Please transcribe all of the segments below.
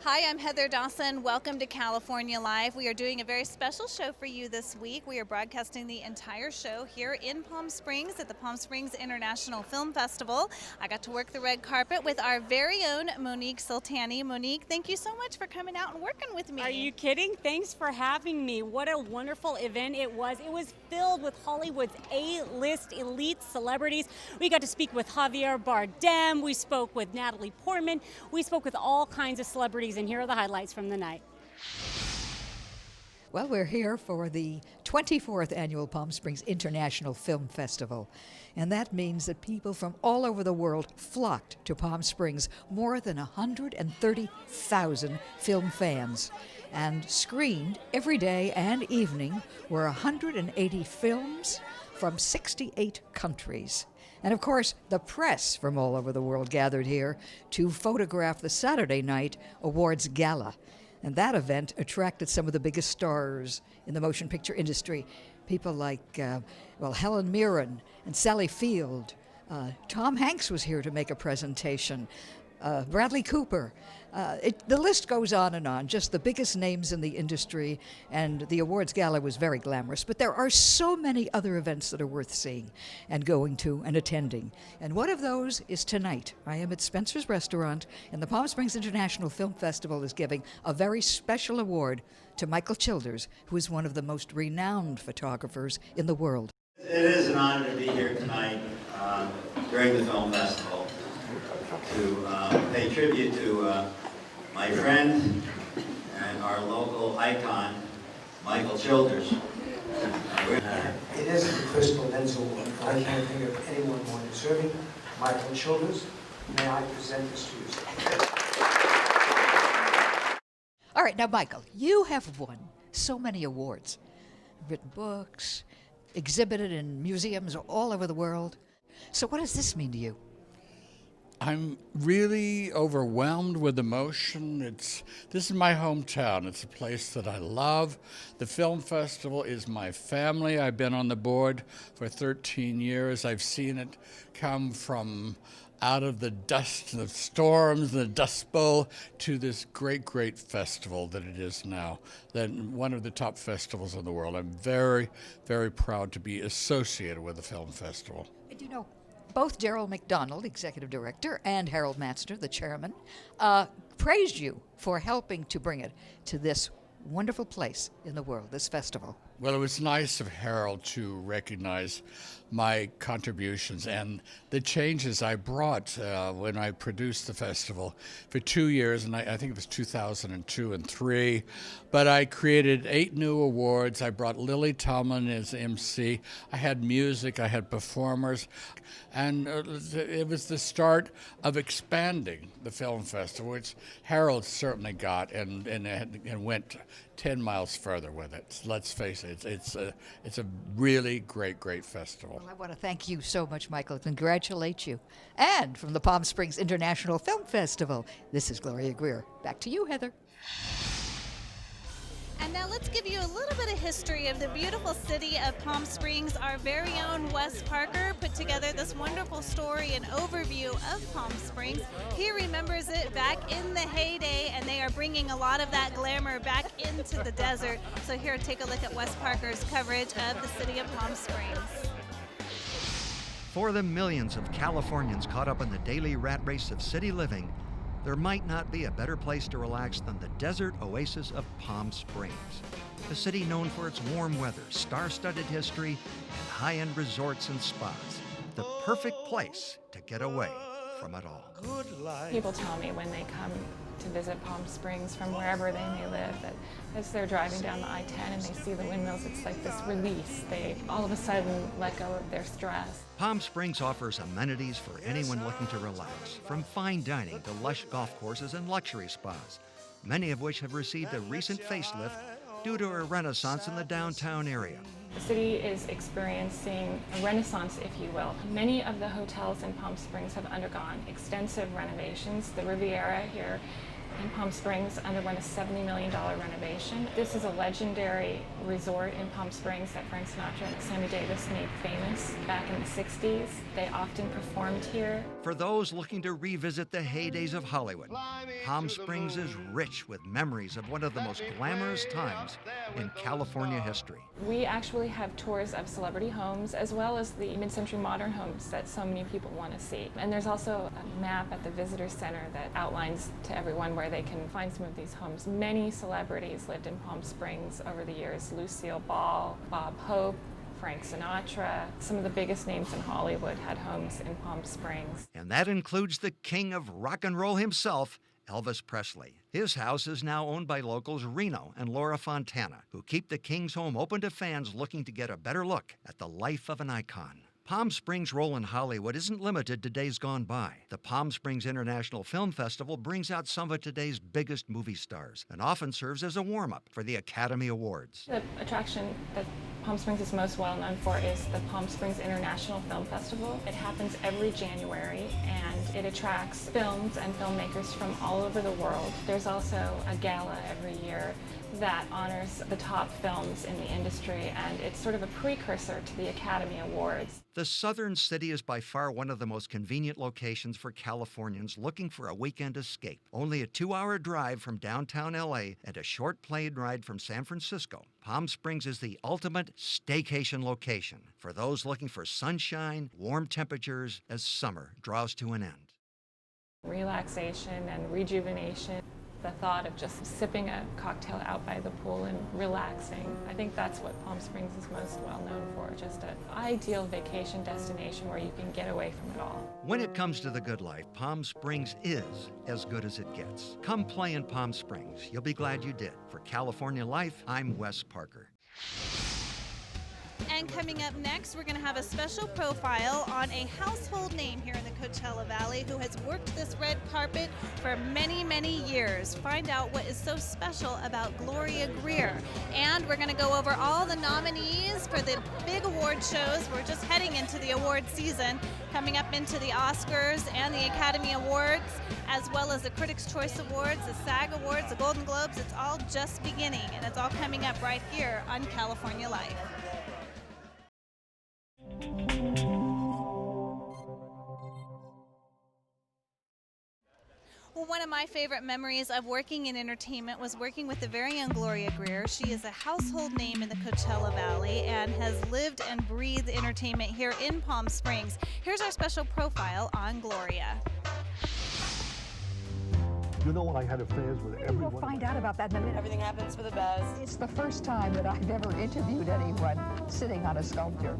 Hi, I'm Heather Dawson. Welcome to California Live. We are doing a very special show for you this week. We are broadcasting the entire show here in Palm Springs at the Palm Springs International Film Festival. I got to work the red carpet with our very own Monique Sultani. Monique, thank you so much for coming out and working with me. Are you kidding? Thanks for having me. What a wonderful event it was. It was filled with Hollywood's A-list elite celebrities. We got to speak with Javier Bardem. We spoke with Natalie Portman. We spoke with all kinds of celebrities, and here are the highlights from the night. Well, we're here for the 24th Annual Palm Springs International Film Festival. And that means that people from all over the world flocked to Palm Springs, more than 130,000 film fans. And screened every day and evening were 180 films from 68 countries. And of course, the press from all over the world gathered here to photograph the Saturday night awards gala. And that event attracted some of the biggest stars in the motion picture industry. People like, Helen Mirren and Sally Field. Tom Hanks was here to make a presentation. Bradley Cooper. The list goes on and on, just the biggest names in the industry, and the awards gala was very glamorous. But there are so many other events that are worth seeing and going to and attending. And one of those is tonight. I am at Spencer's Restaurant, and the Palm Springs International Film Festival is giving a very special award to Michael Childers, who is one of the most renowned photographers in the world. It is an honor to be here tonight during the film festival to pay tribute to my friend and our local icon, Michael Childers. It is the Crystal Lenz Award. I can't think of anyone more deserving. Michael Childers, may I present this to you? All right, now, Michael, you have won so many awards, written books, exhibited in museums all over the world. So what does this mean to you? I'm really overwhelmed with emotion. This is my hometown. It's a place that I love. The film festival is my family. I've been on the board for 13 years. I've seen it come from out of the dust, the storms, the Dust Bowl, to this great, great festival that it is now. Then one of the top festivals in the world. I'm very, very proud to be associated with the film festival. And you know, both Daryl McDonald, executive director, and Harold Matzner, the chairman, praised you for helping to bring it to this wonderful place in the world, this festival. Well, it was nice of Harold to recognize my contributions and the changes I brought when I produced the festival for 2 years, and I think it was 2002 and 3. But I created 8 new awards. I brought Lily Tomlin as MC. I had music. I had performers. And it was the start of expanding the film festival, which Harold certainly got and went 10 miles further with it. Let's face it, it's a really great, great festival. Well, I want to thank you so much, Michael, and congratulate you. And from the Palm Springs International Film Festival, this is Gloria Greer. Back to you, Heather. And now let's give you a little bit of history of the beautiful city of Palm Springs. Our very own Wes Parker put together this wonderful story and overview of Palm Springs. He remembers it back in the heyday, and they are bringing a lot of that glamour back into the desert. So here, take a look at Wes Parker's coverage of the city of Palm Springs. For the millions of Californians caught up in the daily rat race of city living, there might not be a better place to relax than the desert oasis of Palm Springs. A city known for its warm weather, star-studded history, and high-end resorts and spas. The perfect place to get away from it all. People tell me when they come to visit Palm Springs from wherever they may live that as they're driving down the I-10 and they see the windmills, it's like this release. They all of a sudden let go of their stress. Palm Springs offers amenities for anyone looking to relax, from fine dining to lush golf courses and luxury spas, many of which have received a recent facelift due to a renaissance in the downtown area. The city is experiencing a renaissance, if you will. Many of the hotels in Palm Springs have undergone extensive renovations. The Riviera here in Palm Springs underwent a $70 million renovation. This is a legendary resort in Palm Springs that Frank Sinatra and Sammy Davis made famous back in the 60s. They often performed here. For those looking to revisit the heydays of Hollywood, Palm Springs is rich with memories of one of the most glamorous times in California history. We actually have tours of celebrity homes as well as the mid-century modern homes that so many people want to see. And there's also a map at the visitor center that outlines to everyone where they can find some of these homes. Many celebrities lived in Palm Springs over the years. Lucille Ball, Bob Hope, Frank Sinatra. Some of the biggest names in Hollywood had homes in Palm Springs. And that includes the king of rock and roll himself, Elvis Presley. His house is now owned by locals Reno and Laura Fontana, who keep the King's home open to fans looking to get a better look at the life of an icon. Palm Springs' role in Hollywood isn't limited to days gone by. The Palm Springs International Film Festival brings out some of today's biggest movie stars and often serves as a warm-up for the Academy Awards. The attraction that Palm Springs is most well known for is the Palm Springs International Film Festival. It happens every January and it attracts films and filmmakers from all over the world. There's also a gala every year that honors the top films in the industry, and it's sort of a precursor to the Academy Awards. The southern city is by far one of the most convenient locations for Californians looking for a weekend escape. Only a 2-hour drive from downtown LA and a short plane ride from San Francisco, Palm Springs is the ultimate staycation location for those looking for sunshine, warm temperatures as summer draws to an end. Relaxation and rejuvenation. The thought of just sipping a cocktail out by the pool and relaxing. I think that's what Palm Springs is most well known for, just an ideal vacation destination where you can get away from it all. When it comes to the good life, Palm Springs is as good as it gets. Come play in Palm Springs. You'll be glad you did. For California Life, I'm Wes Parker. And coming up next, we're going to have a special profile on a household name here in the Coachella Valley who has worked this red carpet for many, many years. Find out what is so special about Gloria Greer. And we're going to go over all the nominees for the big award shows. We're just heading into the award season, coming up into the Oscars and the Academy Awards, as well as the Critics' Choice Awards, the SAG Awards, the Golden Globes. It's all just beginning, and it's all coming up right here on California Life. Well, one of my favorite memories of working in entertainment was working with the very own Gloria Greer. She is a household name in the Coachella Valley and has lived and breathed entertainment here in Palm Springs. Here's our special profile on Gloria. You know, I had affairs with everyone. We'll find out about that in a minute. Everything happens for the best. It's the first time that I've ever interviewed anyone sitting on a sculpture.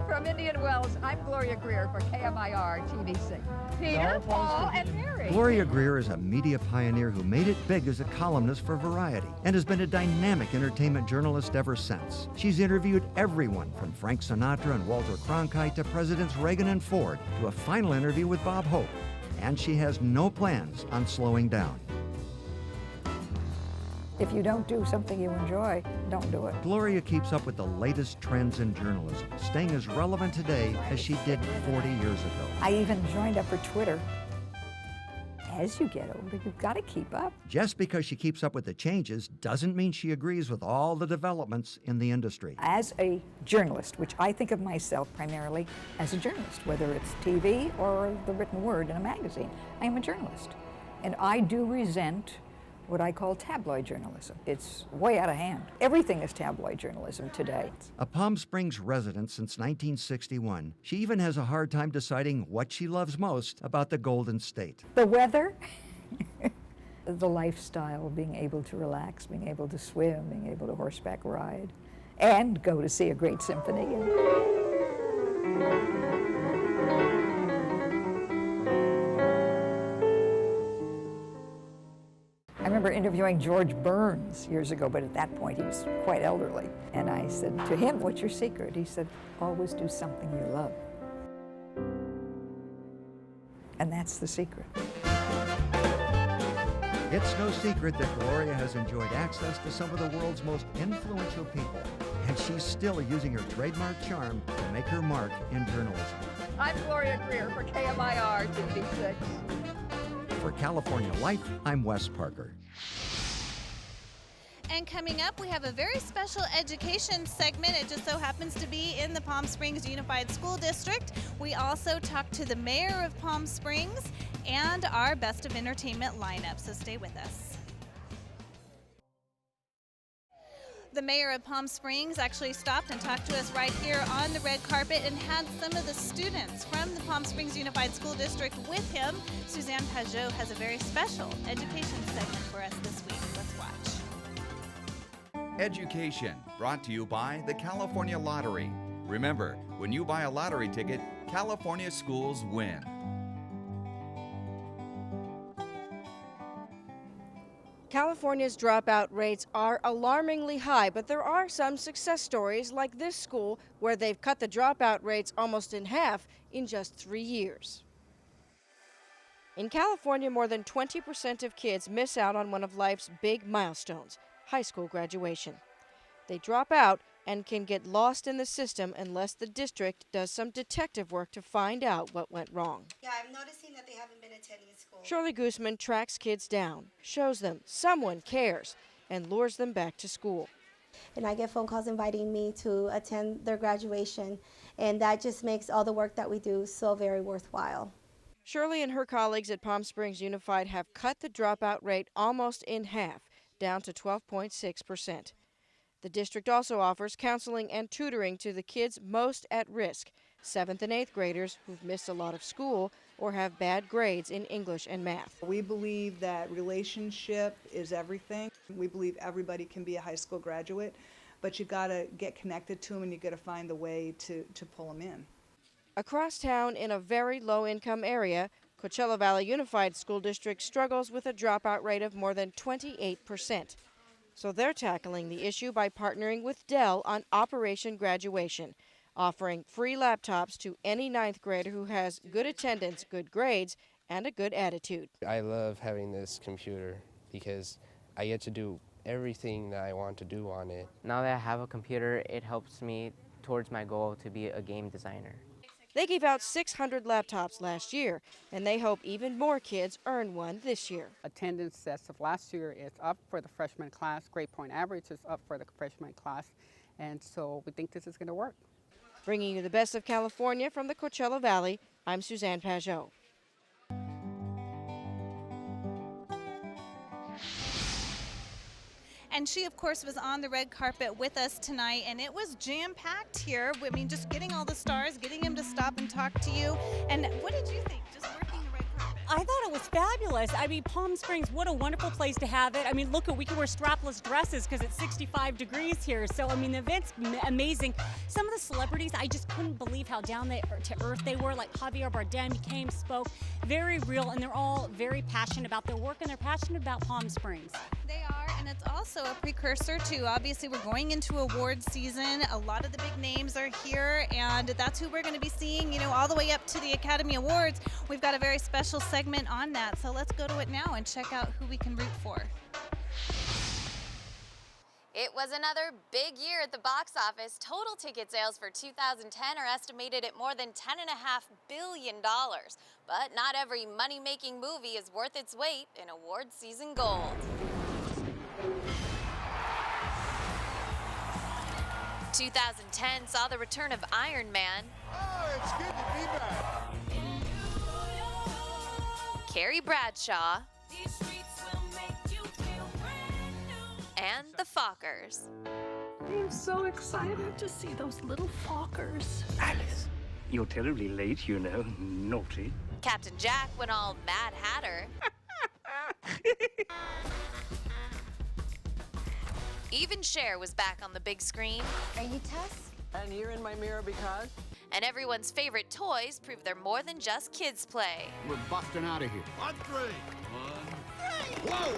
From Indian Wells, I'm Gloria Greer for KMIR TV6. Peter, Paul, and Mary. Gloria Greer is a media pioneer who made it big as a columnist for Variety and has been a dynamic entertainment journalist ever since. She's interviewed everyone from Frank Sinatra and Walter Cronkite to Presidents Reagan and Ford to a final interview with Bob Hope. And she has no plans on slowing down. If you don't do something you enjoy, don't do it. Gloria keeps up with the latest trends in journalism, staying as relevant today as she did 40 years ago. I even joined up for Twitter. As you get older, you've got to keep up. Just because she keeps up with the changes doesn't mean she agrees with all the developments in the industry. As a journalist, which I think of myself primarily as a journalist, whether it's TV or the written word in a magazine, I am a journalist. And I do resent what I call tabloid journalism. It's way out of hand. Everything is tabloid journalism today. A Palm Springs resident since 1961, she even has a hard time deciding what she loves most about the Golden State. The weather, the lifestyle, being able to relax, being able to swim, being able to horseback ride, and go to see a great symphony. I remember interviewing George Burns years ago, but at that point he was quite elderly. And I said to him, "What's your secret?" He said, "Always do something you love." And that's the secret. It's no secret that Gloria has enjoyed access to some of the world's most influential people, and she's still using her trademark charm to make her mark in journalism. I'm Gloria Greer for KMIR TV6. For California Life, I'm Wes Parker. And coming up, we have a very special education segment. It just so happens to be in the Palm Springs Unified School District. We also talk to the mayor of Palm Springs and our Best of Entertainment lineup, so stay with us. The mayor of Palm Springs actually stopped and talked to us right here on the red carpet and had some of the students from the Palm Springs Unified School District with him. Suzanne Pajot has a very special education segment for us this week. Let's watch. Education, brought to you by the California Lottery. Remember, when you buy a lottery ticket, California schools win. California's dropout rates are alarmingly high, but there are some success stories like this school where they've cut the dropout rates almost in half in just 3 years. In California, more than 20% of kids miss out on one of life's big milestones, high school graduation. They drop out and can get lost in the system unless the district does some detective work to find out what went wrong. Yeah, I'm noticing that they haven't been attending school. Shirley Guzman tracks kids down, shows them someone cares, and lures them back to school. And I get phone calls inviting me to attend their graduation, and that just makes all the work that we do so very worthwhile. Shirley and her colleagues at Palm Springs Unified have cut the dropout rate almost in half, down to 12.6%. The district also offers counseling and tutoring to the kids most at risk, 7th and 8th graders who've missed a lot of school or have bad grades in English and math. We believe that relationship is everything. We believe everybody can be a high school graduate, but you got to get connected to them and you got to find the way to pull them in. Across town in a very low-income area, Coachella Valley Unified School District struggles with a dropout rate of more than 28%. So they're tackling the issue by partnering with Dell on Operation Graduation, offering free laptops to any 9th grader who has good attendance, good grades, and a good attitude. I love having this computer because I get to do everything that I want to do on it. Now that I have a computer, it helps me towards my goal to be a game designer. They gave out 600 laptops last year, and they hope even more kids earn one this year. Attendance as of last year is up for the freshman class. Grade point average is up for the freshman class, and so we think this is going to work. Bringing you the best of California from the Coachella Valley, I'm Suzanne Pajot. And she, of course, was on the red carpet with us tonight, and it was jam-packed here. I mean, just getting all the stars, getting them to stop and talk to you. And what did you think, just working the red carpet? I thought it was fabulous. I mean, Palm Springs, what a wonderful place to have it. I mean, look, we can wear strapless dresses because it's 65 degrees here. So, I mean, the event's amazing. Some of the celebrities, I just couldn't believe how down to earth they were. Like Javier Bardem, he came, spoke, very real, and they're all very passionate about their work, and they're passionate about Palm Springs. They are, and it's also a precursor to, obviously, we're going into award season. A lot of the big names are here, and that's who we're going to be seeing, you know, all the way up to the Academy Awards. We've got a very special segment on that, so let's go to it now and check out who we can root for. It was another big year at the box office. Total ticket sales for 2010 are estimated at more than $10.5 billion. But not every money-making movie is worth its weight in award season gold. 2010 saw the return of Iron Man. Oh, it's good to be back. Carrie Bradshaw. And the Fockers. I'm so excited to see those little Fockers. Alice, you're terribly late, you know. Naughty. Captain Jack went all Mad Hatter. Even Cher was back on the big screen. Are you Tusk? And you're in my mirror because? And everyone's favorite toys prove they're more than just kids' play. We're busting out of here. On three. 1, 3. Whoa!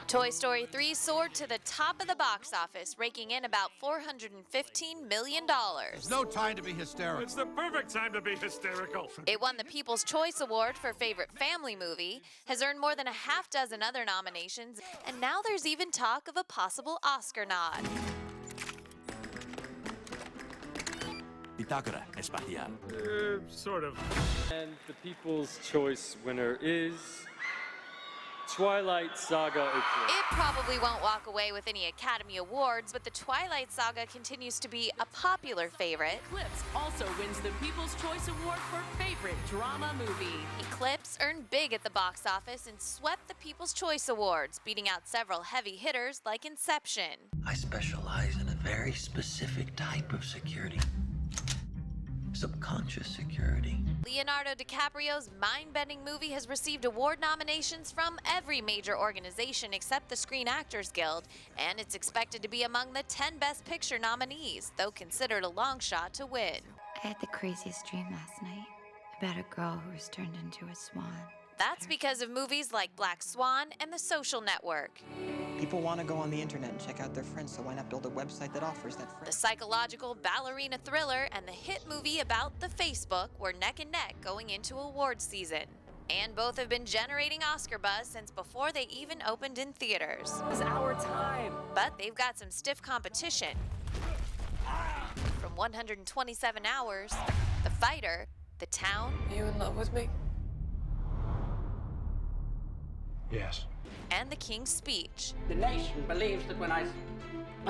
Toy Story 3 soared to the top of the box office, raking in about $415 million. There's no time to be hysterical. It's the perfect time to be hysterical. It won the People's Choice Award for Favorite Family Movie, has earned more than a half-dozen other nominations, and now there's even talk of a possible Oscar nod. Bitácora Espacial. Sort of. And the People's Choice winner is Twilight Saga Eclipse. It probably won't walk away with any Academy Awards, but the Twilight Saga continues to be a popular favorite. Eclipse also wins the People's Choice Award for Favorite Drama Movie. Eclipse earned big at the box office and swept the People's Choice Awards, beating out several heavy hitters like Inception. I specialize in a very specific type of security. Subconscious security. Leonardo DiCaprio's mind-bending movie has received award nominations from every major organization except the Screen Actors Guild, and it's expected to be among the 10 Best Picture nominees, though considered a long shot to win. I had the craziest dream last night about a girl who was turned into a swan. That's because of movies like Black Swan and The Social Network. People want to go on the internet and check out their friends, so why not build a website that offers that The psychological ballerina thriller and the hit movie about the Facebook were neck and neck going into awards season. And both have been generating Oscar buzz since before they even opened in theaters. It's our time. But they've got some stiff competition. From 127 Hours, The Fighter, The Town. Are you in love with me? Yes. And The King's Speech. The nation believes that when I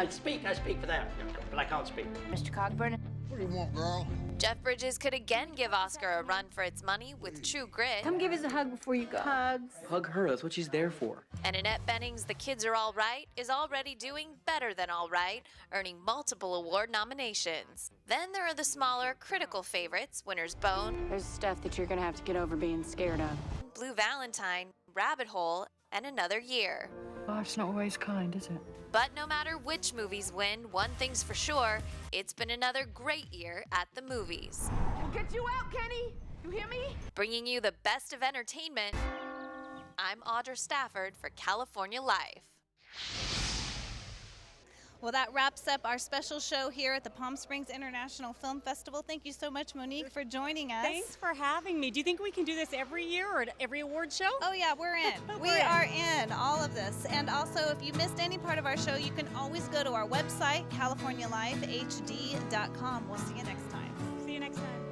speak for them, but I can't speak. Mr. Cogburn? What do you want, girl? Jeff Bridges could again give Oscar a run for its money with True Grit. Come give us a hug before you go. Hugs. Hug her, that's what she's there for. And Annette Bening's The Kids Are All Right is already doing better than all right, earning multiple award nominations. Then there are the smaller, critical favorites, Winter's Bone. There's stuff that you're gonna have to get over being scared of. Blue Valentine, Rabbit Hole, and Another Year. Life's not always kind, is it? But no matter which movies win, one thing's for sure, it's been another great year at the movies. We'll get you out, Kenny. You hear me? Bringing you the best of entertainment, I'm Audra Stafford for California Life. Well, that wraps up our special show here at the Palm Springs International Film Festival. Thank you so much, Monique, for joining us. Thanks for having me. Do you think we can do this every year or at every award show? Oh yeah, we're in. We are in all of this. And also, if you missed any part of our show, you can always go to our website, CaliforniaLifeHD.com. We'll see you next time. See you next time.